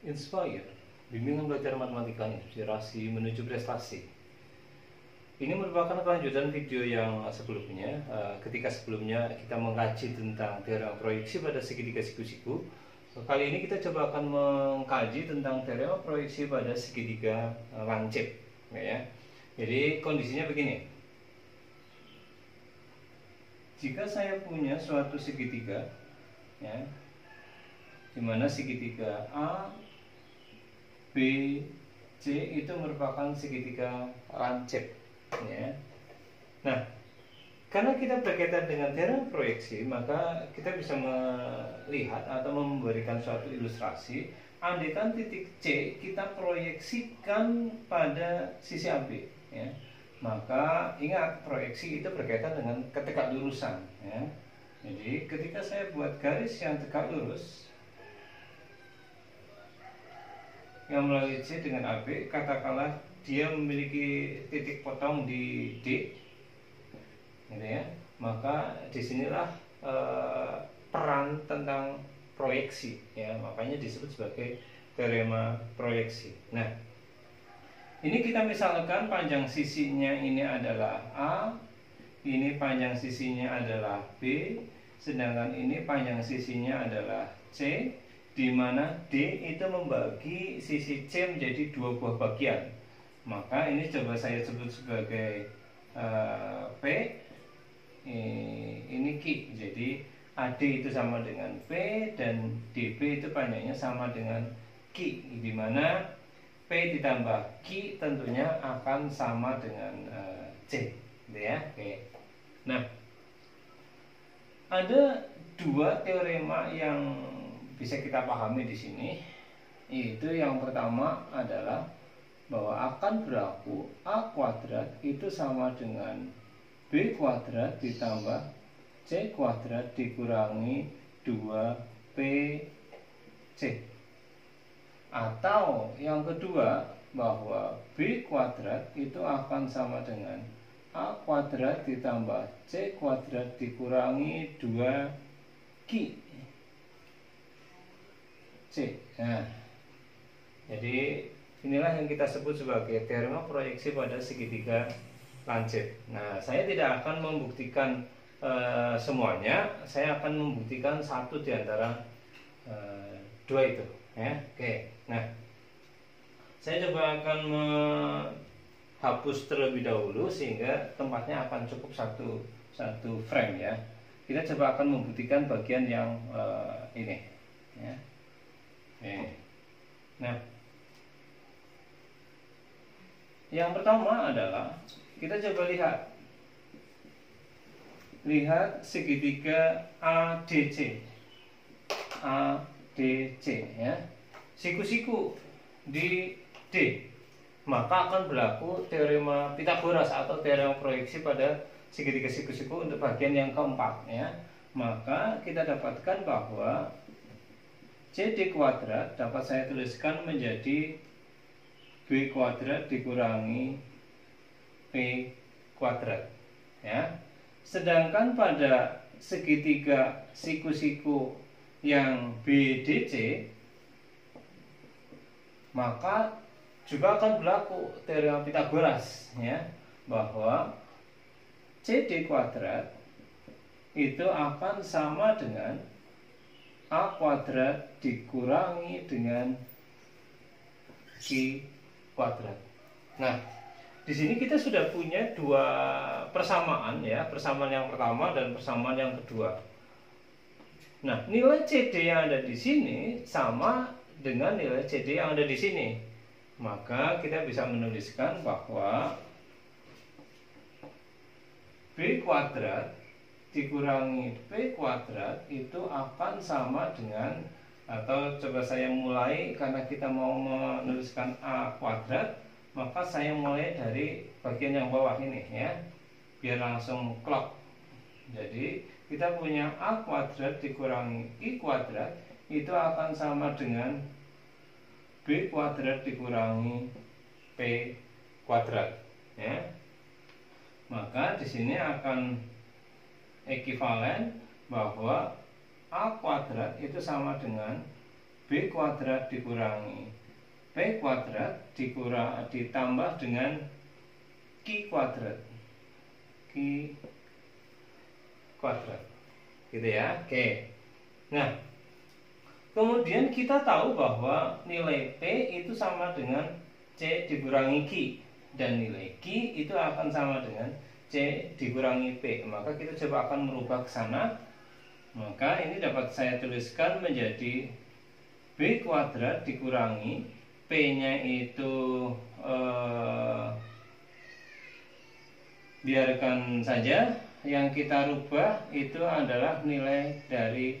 Inspire, bimbingan belajar matematika inspirasi menuju prestasi. Ini merupakan kelanjutan video yang sebelumnya. Ketika sebelumnya kita mengkaji tentang teorema proyeksi pada segitiga siku-siku, kali ini kita coba akan mengkaji tentang teorema proyeksi pada segitiga lancip, ya. Jadi kondisinya begini. Jika saya punya suatu segitiga, ya, di mana segitiga A, B, C itu merupakan segitiga lancip, ya. Nah, karena kita berkaitan dengan teorema proyeksi, maka kita bisa melihat atau memberikan suatu ilustrasi. Andaikan titik C kita proyeksikan pada sisi AB, ya, maka ingat proyeksi itu berkaitan dengan ketegaklurusan, ya. Jadi ketika saya buat garis yang tegak lurus yang melalui C dengan AB, katakanlah dia memiliki titik potong di D, gitu ya, maka disinilah peran tentang proyeksi, ya, makanya disebut sebagai teorema proyeksi. Nah, ini kita misalkan panjang sisinya ini adalah A, ini panjang sisinya adalah B, sedangkan ini panjang sisinya adalah C, di mana D itu membagi sisi C menjadi dua buah bagian. Maka ini coba saya sebut sebagai P, ini Q. Jadi AD itu sama dengan P dan DB itu panjangnya sama dengan Q, di mana P ditambah Q tentunya akan sama dengan C, gitu ya. Oke. Nah, ada dua teorema yang bisa kita pahami di sini. Yaitu yang pertama adalah bahwa akan berlaku A kuadrat itu sama dengan B kuadrat ditambah C kuadrat dikurangi 2PC. Atau yang kedua, bahwa B kuadrat itu akan sama dengan A kuadrat ditambah C kuadrat dikurangi 2Q C. Nah, jadi inilah yang kita sebut sebagai teorema proyeksi pada segitiga lancip. Nah, saya tidak akan membuktikan semuanya, saya akan membuktikan satu di antara dua itu, ya. Oke. Nah, saya coba akan menghapus terlebih dahulu sehingga tempatnya akan cukup satu frame, ya. Kita coba akan membuktikan bagian yang ini, ya. Oke. Nah, yang pertama adalah kita coba lihat segitiga ADC, ya, siku-siku di D, maka akan berlaku teorema Pythagoras atau teorema proyeksi pada segitiga siku-siku untuk bagian yang keempat, ya. Maka kita dapatkan bahwa CD kuadrat dapat saya tuliskan menjadi B kuadrat dikurangi P kuadrat, ya. Sedangkan pada segitiga siku-siku yang BDC, maka juga akan berlaku teorema Pythagoras, ya, bahwa CD kuadrat itu akan sama dengan A kuadrat dikurangi dengan Q kuadrat. Nah, di sini kita sudah punya dua persamaan, ya, persamaan yang pertama dan persamaan yang kedua. Nah, nilai CD yang ada di sini sama dengan nilai CD yang ada di sini. Maka kita bisa menuliskan bahwa B kuadrat dikurangi P kuadrat itu akan sama dengan, atau coba saya mulai, karena kita mau menuliskan A kuadrat, maka saya mulai dari bagian yang bawah ini, ya, biar langsung klop. Jadi kita punya A kuadrat dikurangi I kuadrat itu akan sama dengan B kuadrat dikurangi P kuadrat, ya. Maka di sini akan ekivalen bahwa A kuadrat itu sama dengan B B kuadrat dikurangi P kuadrat ditambah dengan Q kuadrat. Q kuadrat. Gitu ya. Oke. Nah, kemudian kita tahu bahwa nilai P itu sama dengan C dikurangi Q, dan nilai Q itu akan sama dengan C dikurangi P. Maka kita coba akan merubah ke sana. Maka ini dapat saya tuliskan menjadi B kuadrat dikurangi P-nya itu biarkan saja, yang kita rubah itu adalah nilai dari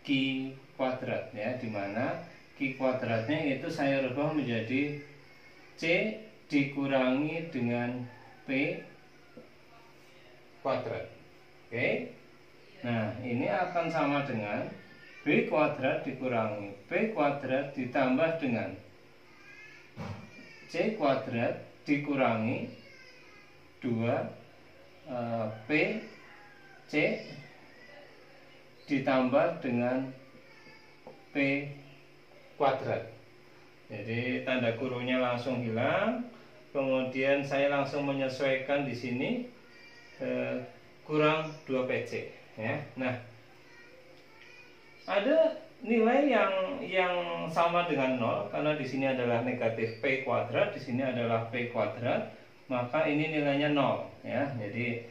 Q kuadrat ya, dimana Q kuadratnya itu saya rubah menjadi C dikurangi dengan P kuadrat. Oke. Nah, ini akan sama dengan B kuadrat dikurangi P kuadrat ditambah dengan C kuadrat dikurangi 2 P C ditambah dengan P kuadrat. Jadi tanda kurungnya langsung hilang. Kemudian saya langsung menyesuaikan di sini kurang 2PC ya. Nah, ada nilai yang sama dengan 0 karena di sini adalah negatif P kuadrat, di sini adalah P kuadrat, maka ini nilainya 0 ya. Jadi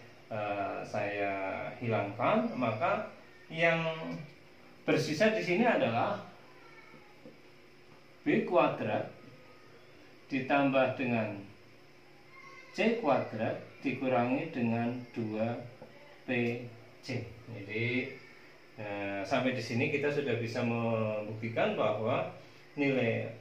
saya hilangkan, maka yang bersisa di sini adalah B kuadrat ditambah dengan C kuadrat dikurangi dengan 2PC. Jadi sampai di sini kita sudah bisa membuktikan bahwa nilai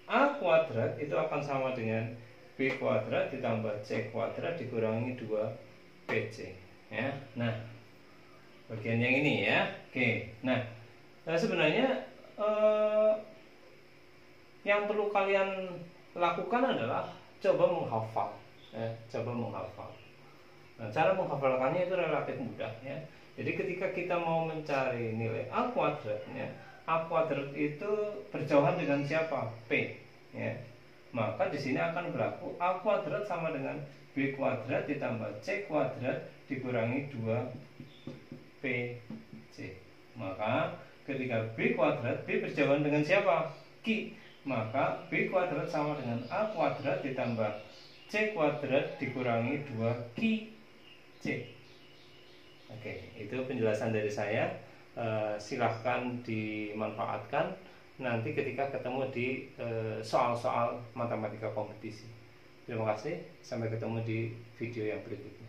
A kuadrat itu akan sama dengan B kuadrat ditambah C kuadrat dikurangi 2PC ya. Nah, bagian yang ini ya. Oke. Nah, sebenarnya yang perlu kalian lakukan adalah coba menghafal ya, coba menghafal. Nah, cara menghafalkannya itu relatif mudah ya. Jadi ketika kita mau mencari nilai A kuadrat ya, A kuadrat itu berjauhan dengan siapa? P ya. Maka di sini akan berlaku A kuadrat sama dengan B kuadrat ditambah C kuadrat dikurangi 2PC. Maka ketika B kuadrat, B berjauhan dengan siapa? Q. Maka B kuadrat sama dengan A kuadrat ditambah C kuadrat dikurangi 2QC. Oke, itu penjelasan dari saya. Silahkan dimanfaatkan nanti ketika ketemu di soal-soal matematika kompetisi. Terima kasih, sampai ketemu di video yang berikutnya.